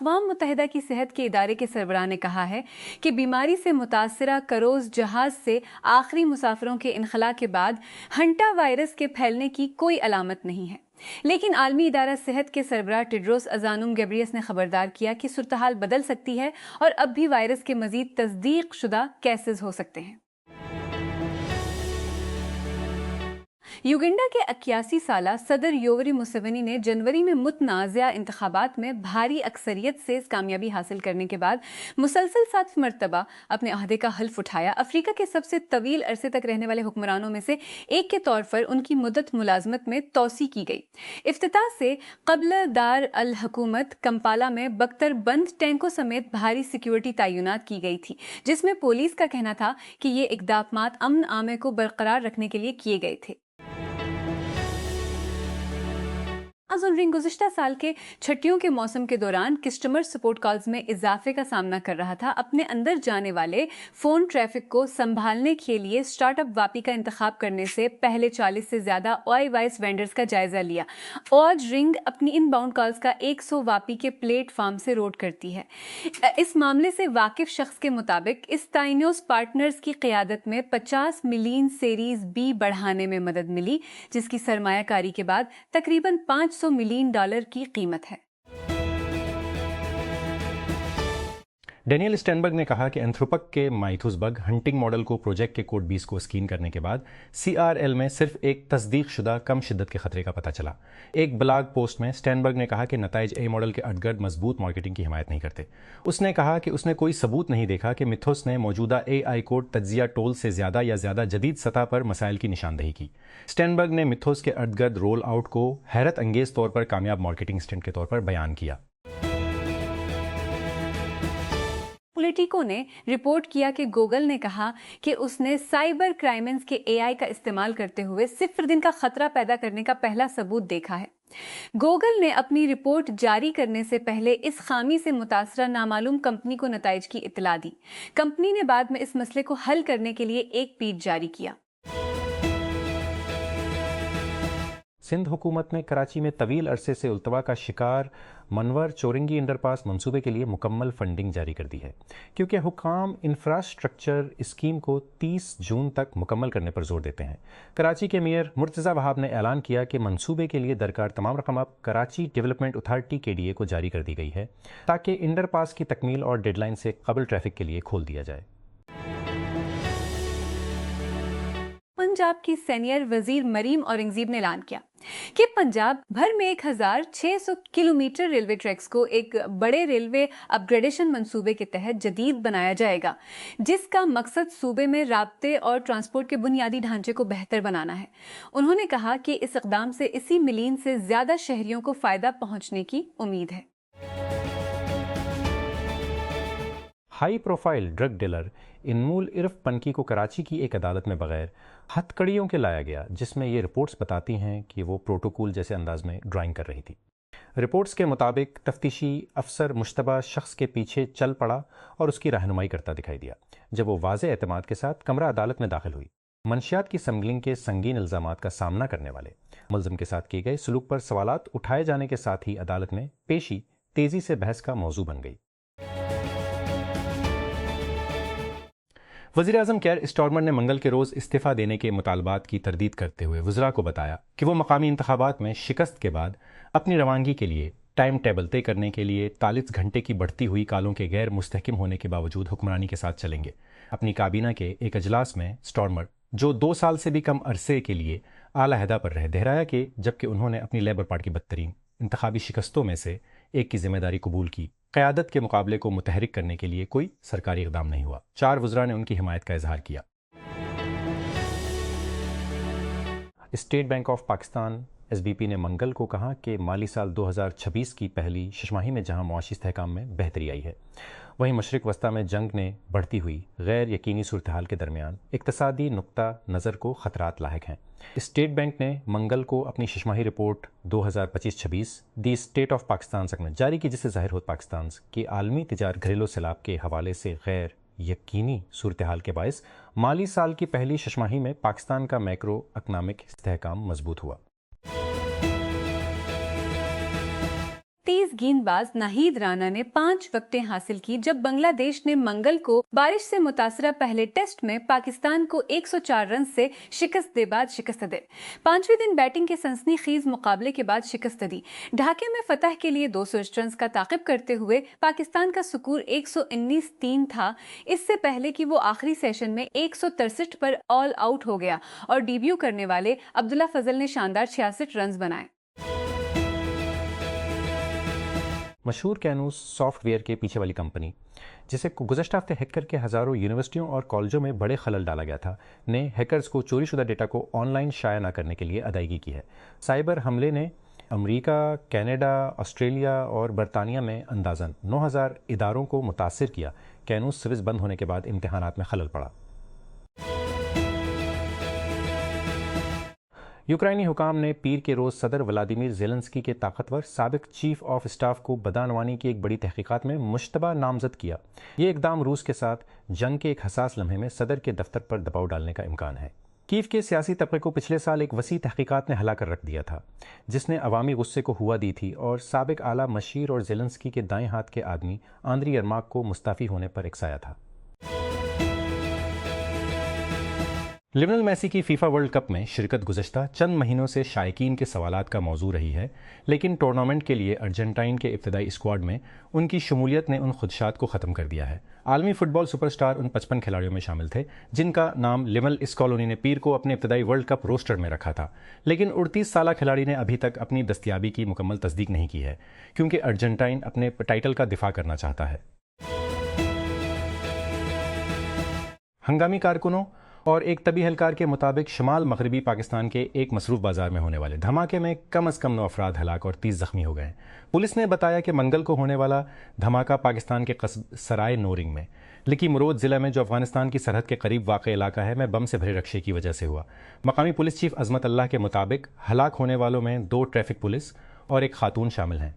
اقوام متحدہ کی صحت کے ادارے کے سربراہ نے کہا ہے کہ بیماری سے متاثرہ کروز جہاز سے آخری مسافروں کے انخلاء کے بعد ہنٹا وائرس کے پھیلنے کی کوئی علامت نہیں ہے، لیکن عالمی ادارہ صحت کے سربراہ ٹیڈروس ادھانوم گیبریئس نے خبردار کیا کہ صورتحال بدل سکتی ہے اور اب بھی وائرس کے مزید تصدیق شدہ کیسز ہو سکتے ہیں۔ یوگنڈا کے 81 سالہ صدر یووری موسیوینی نے جنوری میں متنازع انتخابات میں بھاری اکثریت سے کامیابی حاصل کرنے کے بعد مسلسل 7 مرتبہ اپنے عہدے کا حلف اٹھایا۔ افریقہ کے سب سے طویل عرصے تک رہنے والے حکمرانوں میں سے ایک کے طور پر ان کی مدت ملازمت میں توسیع کی گئی۔ افتتاح سے قبل دار الحکومت کمپالا میں بکتر بند ٹینکوں سمیت بھاری سیکیورٹی تعینات کی گئی تھی، جس میں پولیس کا کہنا تھا کہ یہ اقدامات امن عام کو برقرار رکھنے کے لیے کیے گئے تھے۔ امازون رنگ گزشتہ سال کے چھٹیوں کے موسم کے دوران کسٹمر سپورٹ کالز میں اضافے کا سامنا کر رہا تھا۔ اپنے اندر جانے والے فون ٹریفک کو سنبھالنے کے لیے سٹارٹ اپ واپی کا انتخاب کرنے سے پہلے 40 سے زیادہ آئی وائس وینڈرز کا جائزہ لیا۔ آج رنگ اپنی ان باؤنڈ کالز کا 100 واپی کے پلیٹ فارم سے روٹ کرتی ہے۔ اس معاملے سے واقف شخص کے مطابق اس تائنوس پارٹنرز کی قیادت میں 50 ملین سیریز بی بڑھانے میں مدد ملی، جس کی سرمایہ کاری کے بعد تقریباً $500 ملین کی قیمت ہے۔ ڈینیل اسٹینبرگ نے کہا کہ اینتھروپک کے مائتھوس بگ ہنٹنگ ماڈل کو پروجیکٹ کے کوڈ 20 کو اسکین کرنے کے بعد CRL میں صرف ایک تصدیق شدہ کم شدت کے خطرے کا پتہ چلا۔ ایک بلاگ پوسٹ میں اسٹینبرگ نے کہا کہ نتائج اے ماڈل کے ارد گرد مضبوط مارکیٹنگ کی حمایت نہیں کرتے۔ اس نے کہا کہ اس نے کوئی ثبوت نہیں دیکھا کہ میتھوس نے موجودہ AI کوڈ تجزیہ ٹول سے زیادہ یا زیادہ جدید سطح پر مسائل کی نشاندہی کی۔ اسٹینبرگ نے میتھوس کے ارد گرد رول آؤٹ کو حیرت انگیز طور پر کامیاب مارکیٹنگ اسٹنٹ کے طور پر بیان کیا۔ پولیٹیکو نے رپورٹ کیا کہ گوگل نے کہا کہ اس نے سائبر کرائمز کے AI کا استعمال کرتے ہوئے 0 دن کا خطرہ پیدا کرنے کا پہلا ثبوت دیکھا ہے۔ گوگل نے اپنی رپورٹ جاری کرنے سے پہلے اس خامی سے متاثرہ نامعلوم کمپنی کو نتائج کی اطلاع دی۔ کمپنی نے بعد میں اس مسئلے کو حل کرنے کے لیے ایک پیچ جاری کیا۔ سندھ حکومت نے کراچی میں طویل عرصے سے التوا کا شکار منور چورنگی انڈر پاس منصوبے کے لیے مکمل فنڈنگ جاری کر دی ہے، کیونکہ حکام انفراسٹرکچر اسکیم کو 30 جون تک مکمل کرنے پر زور دیتے ہیں۔ کراچی کے میئر مرتضی وہاب نے اعلان کیا کہ منصوبے کے لیے درکار تمام رقم اب کراچی ڈیولپمنٹ اتھارٹی KDA کو جاری کر دی گئی ہے، تاکہ انڈر پاس کی تکمیل اور ڈیڈ لائن سے قبل ٹریفک کے لیے کھول دیا جائے۔ پنجاب کی سینئر وزیر مریم اورنگزیب نے اعلان کیا کہ پنجاب بھر میں 1600 کلومیٹر ریلوے ٹریکس کو ایک بڑے ریلوے اپ گریڈیشن منصوبے کے تحت جدید بنایا جائے گا، جس کا مقصد صوبے میں رابطے اور ٹرانسپورٹ کے بنیادی ڈھانچے کو بہتر بنانا ہے۔ انہوں نے کہا کہ اس اقدام سے 80 ملین سے زیادہ شہریوں کو فائدہ پہنچنے کی امید ہے۔ ہائی پروفائل ڈرگ ڈیلر انمول عرف پنکی کو کراچی کی ایک عدالت میں بغیر ہتھ کڑیوں کے لایا گیا، جس میں یہ رپورٹس بتاتی ہیں کہ وہ پروٹوکول جیسے انداز میں ڈرائنگ کر رہی تھی۔ رپورٹس کے مطابق تفتیشی افسر مشتبہ شخص کے پیچھے چل پڑا اور اس کی رہنمائی کرتا دکھائی دیا جب وہ واضح اعتماد کے ساتھ کمرہ عدالت میں داخل ہوئی۔ منشیات کی سمگلنگ کے سنگین الزامات کا سامنا کرنے والے ملزم کے ساتھ کیے گئے سلوک پر سوالات اٹھائے جانے کے ساتھ ہی عدالت میں پیشی تیزی سے بحث کا موضوع بن گئی۔ وزیراعظم کیئر اسٹارمر نے منگل کے روز استعفیٰ دینے کے مطالبات کی تردید کرتے ہوئے وزراء کو بتایا کہ وہ مقامی انتخابات میں شکست کے بعد اپنی روانگی کے لیے ٹائم ٹیبل طے کرنے کے لیے 43 گھنٹے کی بڑھتی ہوئی کالوں کے غیر مستحکم ہونے کے باوجود حکمرانی کے ساتھ چلیں گے۔ اپنی کابینہ کے ایک اجلاس میں اسٹارمر، جو 2 سال سے بھی کم عرصے کے لیے اعلیٰ عہدہ پر رہے، دہرایا کہ جبکہ انہوں نے اپنی لیبر پارٹی کی بدترین انتخابی شکستوں میں سے ایک کی ذمہ داری قبول کی، قیادت کے مقابلے کو متحرک کرنے کے لیے کوئی سرکاری اقدام نہیں ہوا۔ 4 وزراء نے ان کی حمایت کا اظہار کیا۔ State bank of Pakistan SBP نے منگل کو کہا کہ مالی سال 2026 کی پہلی ششماہی میں جہاں معاشی استحکام میں بہتری آئی ہے، وہیں مشرق وسطیٰ میں جنگ نے بڑھتی ہوئی غیر یقینی صورتحال کے درمیان اقتصادی نقطہ نظر کو خطرات لاحق ہیں۔ اسٹیٹ بینک نے منگل کو اپنی ششماہی report 2025-26 the state of Pakistan segment جاری کی، جس سے ظاہر ہو پاکستان کی عالمی تجارت گھریلو سیلاب کے حوالے سے غیر یقینی صورتحال کے باعث مالی سال کی پہلی ششماہی میں پاکستان کا میکرو اکنامک استحکام مضبوط ہوا۔ تیز گیندباز ناہید رانا نے 5 وکٹیں حاصل کی جب بنگلہ دیش نے منگل کو بارش سے متاثرہ پہلے ٹیسٹ میں پاکستان کو 104 رن سے شکست دے بعد شکست دی۔ 5ویں دن بیٹنگ کے سنسنی خیز مقابلے کے بعد شکست دی۔ ڈھاکے میں فتح کے لیے 208 رنز کا تعاقب کرتے ہوئے پاکستان کا سکور 119-3 تھا، اس سے پہلے کہ وہ آخری سیشن میں 163 پر آل آؤٹ ہو گیا اور ڈیبیو کرنے والے عبداللہ فضل نے شاندار 66 رنز بنائے۔ مشہور کینوس سافٹ ویئر کے پیچھے والی کمپنی، جسے گزشتہ ہفتے ہیک کر کے ہزاروں یونیورسٹیوں اور کالجوں میں بڑے خلل ڈالا گیا تھا، نے ہیکرز کو چوری شدہ ڈیٹا کو آن لائن شائع نہ کرنے کے لیے ادائیگی کی ہے۔ سائبر حملے نے امریکہ، کینیڈا، آسٹریلیا اور برطانیہ میں اندازاً 9000 اداروں کو متاثر کیا۔ کینوس سوئس بند ہونے کے بعد امتحانات میں خلل پڑا۔ یوکرائنی حکام نے پیر کے روز صدر ولادیمیر زیلنسکی کے طاقتور سابق چیف آف اسٹاف کو بدعنوانی کی ایک بڑی تحقیقات میں مشتبہ نامزد کیا۔ یہ اقدام روس کے ساتھ جنگ کے ایک حساس لمحے میں صدر کے دفتر پر دباؤ ڈالنے کا امکان ہے۔ کیف کے سیاسی طبقے کو پچھلے سال ایک وسیع تحقیقات نے ہلا کر رکھ دیا تھا، جس نے عوامی غصے کو ہوا دی تھی اور سابق اعلیٰ مشیر اور زیلنسکی کے دائیں ہاتھ کے آدمی آندری یرماک کو مستعفی ہونے پر اکسایا تھا۔ لیونل میسی کی فیفا ورلڈ کپ میں شرکت گزشتہ چند مہینوں سے شائقین کے سوالات کا موضوع رہی ہے، لیکن ٹورنامنٹ کے لیے ارجنٹائن کے ابتدائی اسکواڈ میں ان کی شمولیت نے ان خدشات کو ختم کر دیا ہے۔ عالمی فٹ بال سپر اسٹار ان 55 کھلاڑیوں میں شامل تھے جن کا نام لیونل اسکالونی نے پیر کو اپنے ابتدائی ورلڈ کپ روسٹر میں رکھا تھا، لیکن 38 سالہ کھلاڑی نے ابھی تک اپنی دستیابی کی مکمل تصدیق نہیں کی ہے، کیونکہ ارجنٹائن اپنے ٹائٹل کا دفاع کرنا چاہتا ہے۔ ہنگامی کارکنوں اور ایک طبی اہلکار کے مطابق شمال مغربی پاکستان کے ایک مصروف بازار میں ہونے والے دھماکے میں کم از کم 9 افراد ہلاک اور 30 زخمی ہو گئے۔ پولیس نے بتایا کہ منگل کو ہونے والا دھماکہ پاکستان کے قصبہ سرائے نورنگ میں لکی مرود ضلع میں جو افغانستان کی سرحد کے قریب واقع علاقہ ہے میں بم سے بھرے رکشے کی وجہ سے ہوا۔ مقامی پولیس چیف عظمت اللہ کے مطابق ہلاک ہونے والوں میں 2 ٹریفک پولیس اور ایک خاتون شامل ہیں۔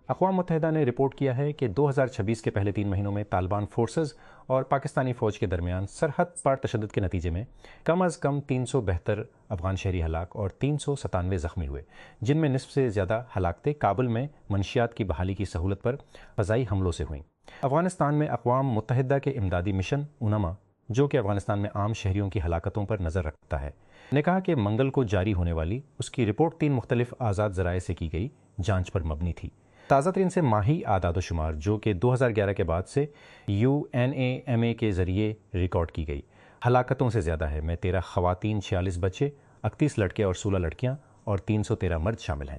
اقوام متحدہ نے رپورٹ کیا ہے کہ 2026 کے پہلے 3 مہینوں میں طالبان فورسز اور پاکستانی فوج کے درمیان سرحد پار تشدد کے نتیجے میں کم از کم 372 افغان شہری ہلاک اور 397 زخمی ہوئے، جن میں نصف سے زیادہ ہلاکتیں کابل میں منشیات کی بحالی کی سہولت پر فضائی حملوں سے ہوئیں۔ افغانستان میں اقوام متحدہ کے امدادی مشن اونما، جو کہ افغانستان میں عام شہریوں کی ہلاکتوں پر نظر رکھتا ہے، نے کہا کہ منگل کو جاری ہونے والی اس کی رپورٹ 3 مختلف آزاد ذرائع سے کی گئی جانچ پر مبنی تھی۔ تازہ ترین سے ماہی اعداد و شمار جو کہ 2011 کے بعد سے UNAMA کے ذریعے ریکارڈ کی گئی ہلاکتوں سے زیادہ ہے، میں 13 خواتین، 46 بچے، 38 لڑکے اور 16 لڑکیاں اور 313 مرد شامل ہیں۔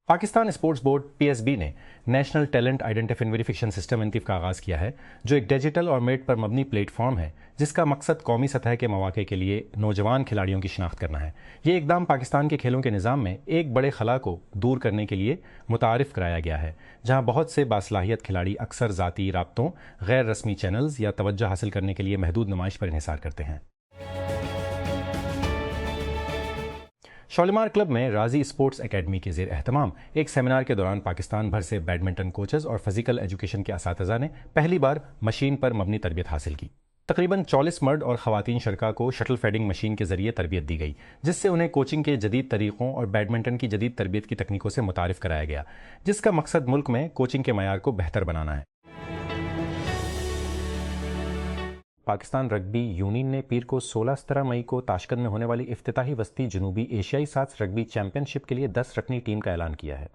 پاکستان اسپورٹس بورڈ PSB نے national talent identify and verification system انتیف کا آغاز کیا ہے، جو ایک ڈیجیٹل اور میٹ پر مبنی پلیٹ فارم ہے جس کا مقصد قومی سطح کے مواقع کے لیے نوجوان کھلاڑیوں کی شناخت کرنا ہے۔ یہ اقدام پاکستان کے کھیلوں کے نظام میں ایک بڑے خلا کو دور کرنے کے لیے متعارف کرایا گیا ہے، جہاں بہت سے باصلاحیت کھلاڑی اکثر ذاتی رابطوں، غیر رسمی چینلز یا توجہ حاصل کرنے کے لیے محدود نمائش پر انحصار کرتے ہیں۔ شالیمار کلب میں راضی اسپورٹس اکیڈمی کے زیر اہتمام ایک سیمینار کے دوران پاکستان بھر سے بیڈمنٹن کوچز اور فزیکل ایجوکیشن کے اساتذہ نے پہلی بار مشین پر مبنی تربیت حاصل کی۔ تقریباً 40 مرد اور خواتین شرکاء کو شٹل فیڈنگ مشین کے ذریعے تربیت دی گئی، جس سے انہیں کوچنگ کے جدید طریقوں اور بیڈمنٹن کی جدید تربیت کی تکنیکوں سے متعارف کرایا گیا، جس کا مقصد ملک میں کوچنگ کے معیار کو بہتر بنانا ہے۔ پاکستان رگبی یونین نے پیر کو 16-17 مئی کو تاشقند میں ہونے والی افتتاحی وسطی جنوبی ایشیائی ساتھ رگبی چیمپئن شپ کے لیے 10 رکنی ٹیم کا اعلان کیا ہے۔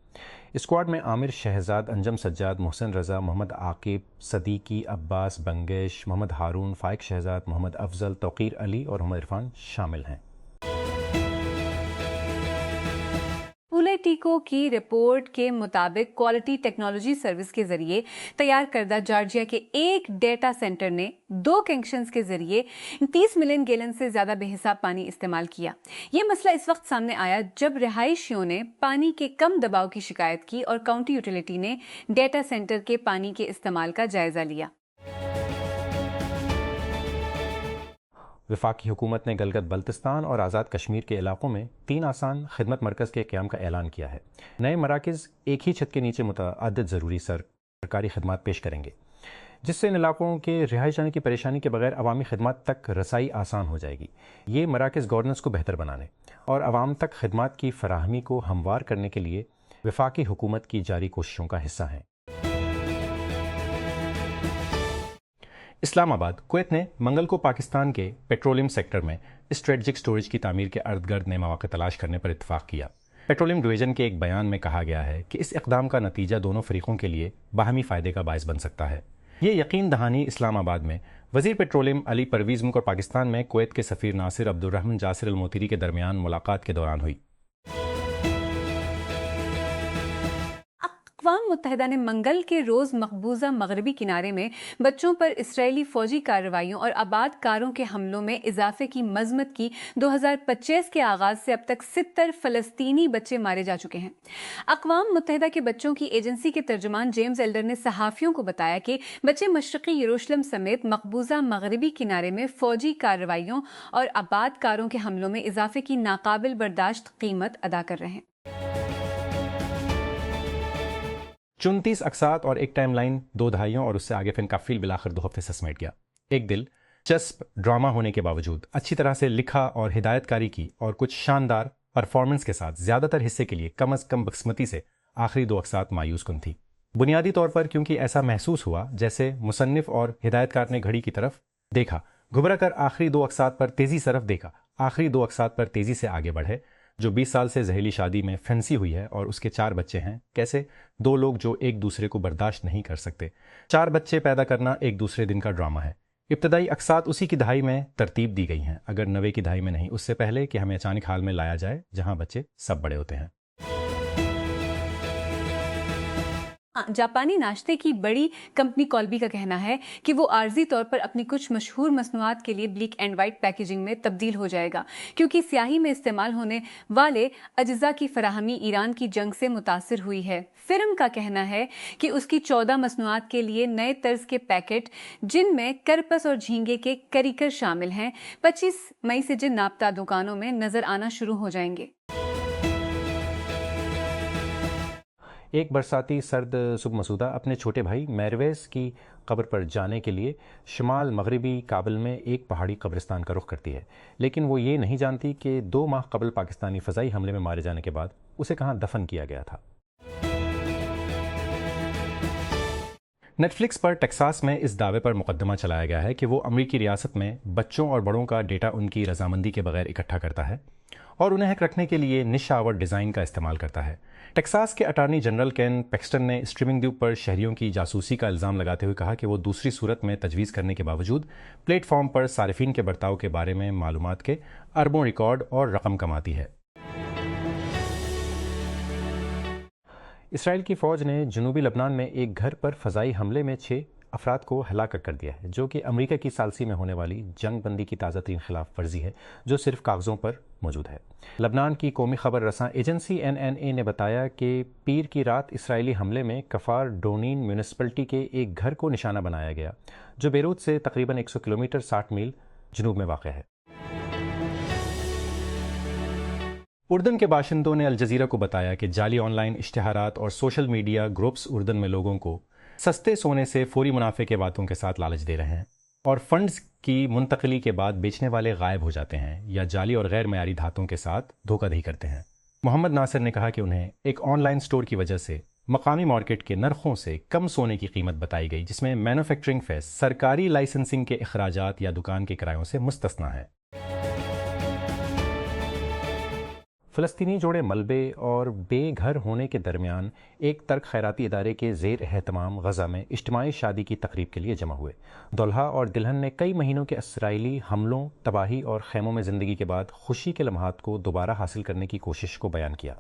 اسکواڈ میں عامر شہزاد، انجم سجاد، محسن رضا، محمد عاقب، صدیقی، عباس بنگش، محمد ہارون، فائق شہزاد، محمد افضل، توقیر علی اور محمد عرفان شامل ہیں۔ ٹیکو کی رپورٹ کے مطابق کوالٹی ٹیکنالوجی سروس کے ذریعے تیار کردہ جارجیا کے ایک ڈیٹا سینٹر نے 2 کنکشنز کے ذریعے 30 ملین گیلن سے زیادہ بے حساب پانی استعمال کیا۔ یہ مسئلہ اس وقت سامنے آیا جب رہائشیوں نے پانی کے کم دباؤ کی شکایت کی اور کاؤنٹی یوٹیلیٹی نے ڈیٹا سینٹر کے پانی کے استعمال کا جائزہ لیا۔ وفاقی حکومت نے گلگت بلتستان اور آزاد کشمیر کے علاقوں میں 3 آسان خدمت مرکز کے قیام کا اعلان کیا ہے۔ نئے مراکز ایک ہی چھت کے نیچے متعدد ضروری سرکاری خدمات پیش کریں گے۔ جس سے ان علاقوں کے رہائش جانے کی پریشانی کے بغیر عوامی خدمات تک رسائی آسان ہو جائے گی۔ یہ مراکز گورننس کو بہتر بنانے اور عوام تک خدمات کی فراہمی کو ہموار کرنے کے لیے وفاقی حکومت کی جاری کوششوں کا حصہ ہیں۔ اسلام آباد، کویت نے منگل کو پاکستان کے پیٹرولیم سیکٹر میں اسٹریٹجک سٹوریج کی تعمیر کے ارد گرد نئے مواقع تلاش کرنے پر اتفاق کیا۔ پیٹرولیم ڈویژن کے ایک بیان میں کہا گیا ہے کہ اس اقدام کا نتیجہ دونوں فریقوں کے لیے باہمی فائدے کا باعث بن سکتا ہے۔ یہ یقین دہانی اسلام آباد میں وزیر پیٹرولیم علی پرویز ملک اور پاکستان میں کویت کے سفیر ناصر عبدالرحمن جاسر الموتیری کے درمیان ملاقات کے دوران ہوئی۔ اقوام متحدہ نے منگل کے روز مقبوضہ مغربی کنارے میں بچوں پر اسرائیلی فوجی کارروائیوں اور آباد کاروں کے حملوں میں اضافے کی مذمت کی۔ 2025 کے آغاز سے اب تک 70 فلسطینی بچے مارے جا چکے ہیں۔ اقوام متحدہ کے بچوں کی ایجنسی کے ترجمان جیمز ایلڈر نے صحافیوں کو بتایا کہ بچے مشرقی یروشلم سمیت مقبوضہ مغربی کنارے میں فوجی کارروائیوں اور آباد کاروں کے حملوں میں اضافے کی ناقابل برداشت قیمت ادا کر رہے ہیں۔ 34 اقساط اور ایک ٹائم لائن، 2 دہائیوں اور اس سے آگے فن کا فیل بالآخر 2 ہفتے سے سمیٹ گیا۔ ایک دل چسپ ڈرامہ ہونے کے باوجود اچھی طرح سے لکھا اور ہدایت کاری کی اور کچھ شاندار پرفارمنس کے ساتھ زیادہ تر حصے کے لیے کم از کم بقسمتی سے آخری 2 اقساط مایوس کن تھی۔ بنیادی طور پر کیونکہ ایسا محسوس ہوا جیسے مصنف اور ہدایت کار نے گھڑی کی طرف دیکھا، گھبرا کر آخری 2 اقساط پر تیزی سے آگے بڑھے۔ جو 20 سال سے زہریلی شادی میں پھنسی ہوئی ہے اور اس کے 4 بچے ہیں، کیسے 2 لوگ جو ایک دوسرے کو برداشت نہیں کر سکتے۔ 4 بچے پیدا کرنا ایک دوسرے دن کا ڈرامہ ہے۔ ابتدائی اقساط اسی کی دہائی میں ترتیب دی گئی ہیں، اگر 90 کی دہائی میں نہیں، اس سے پہلے کہ ہمیں اچانک حال میں لایا جائے جہاں بچے سب بڑے ہوتے ہیں۔ جاپانی ناشتے کی بڑی کمپنی کولبی کا کہنا ہے کہ وہ عارضی طور پر اپنی کچھ مشہور مصنوعات کے لیے بلیک اینڈ وائٹ پیکیجنگ میں تبدیل ہو جائے گا، کیونکہ سیاہی میں استعمال ہونے والے اجزاء کی فراہمی ایران کی جنگ سے متاثر ہوئی ہے۔ فرم کا کہنا ہے کہ اس کی 14 مصنوعات کے لیے نئے طرز کے پیکٹ، جن میں کرپس اور جھینگے کے کریکر شامل ہیں، 25 مئی سے جن ناپتہ دکانوں میں نظر آنا شروع ہو جائیں گے۔ ایک برساتی سرد صبح مسودہ اپنے چھوٹے بھائی میرویز کی قبر پر جانے کے لیے شمال مغربی کابل میں ایک پہاڑی قبرستان کا رخ کرتی ہے، لیکن وہ یہ نہیں جانتی کہ 2 ماہ قبل پاکستانی فضائی حملے میں مارے جانے کے بعد اسے کہاں دفن کیا گیا تھا۔ نیٹ فلکس پر ٹیکساس میں اس دعوے پر مقدمہ چلایا گیا ہے کہ وہ امریکی ریاست میں بچوں اور بڑوں کا ڈیٹا ان کی رضامندی کے بغیر اکٹھا کرتا ہے اور انہیں ہیک رکھنے کے لیے نشاور ڈیزائن کا استعمال کرتا ہے۔ ٹیکساس کے اٹارنی جنرل کین پیکسٹن نے اسٹریمنگ دیوب پر شہریوں کی جاسوسی کا الزام لگاتے ہوئے کہا کہ وہ دوسری صورت میں تجویز کرنے کے باوجود پلیٹ فارم پر صارفین کے برتاؤ کے بارے میں معلومات کے اربوں ریکارڈ اور رقم کماتی ہے۔ اسرائیل کی فوج نے جنوبی لبنان میں ایک گھر پر فضائی حملے میں 6 افراد کو ہلاک کر دیا ہے، جو کہ امریکہ کی ثالثی میں ہونے والی جنگ بندی کی تازہ ترین خلاف ورزی ہے جو صرف کاغذوں پر موجود ہے۔ لبنان کی قومی خبر رساں ایجنسی NNA نے بتایا کہ پیر کی رات اسرائیلی حملے میں کفار ڈونین میونسپلٹی کے ایک گھر کو نشانہ بنایا گیا، جو بیروت سے تقریباً 100 کلومیٹر 60 میل جنوب میں واقع ہے۔ اردن کے باشندوں نے الجزیرہ کو بتایا کہ جعلی آن لائن اشتہارات اور سوشل میڈیا گروپس اردن میں لوگوں کو سستے سونے سے فوری منافع کے وعدوں کے ساتھ لالچ دے رہے ہیں اور فنڈز کی منتقلی کے بعد بیچنے والے غائب ہو جاتے ہیں یا جعلی اور غیر معیاری دھاتوں کے ساتھ دھوکہ دہی کرتے ہیں۔ محمد ناصر نے کہا کہ انہیں ایک آن لائن سٹور کی وجہ سے مقامی مارکیٹ کے نرخوں سے کم سونے کی قیمت بتائی گئی، جس میں مینوفیکچرنگ فیس، سرکاری لائسنسنگ کے اخراجات یا دکان کے کرایوں سے مستثنیٰ ہے۔ فلسطینی جوڑے ملبے اور بے گھر ہونے کے درمیان ایک ترک خیراتی ادارے کے زیر اہتمام غزہ میں اجتماعی شادی کی تقریب کے لیے جمع ہوئے۔ دلہا اور دلہن نے کئی مہینوں کے اسرائیلی حملوں، تباہی اور خیموں میں زندگی کے بعد خوشی کے لمحات کو دوبارہ حاصل کرنے کی کوشش کو بیان کیا۔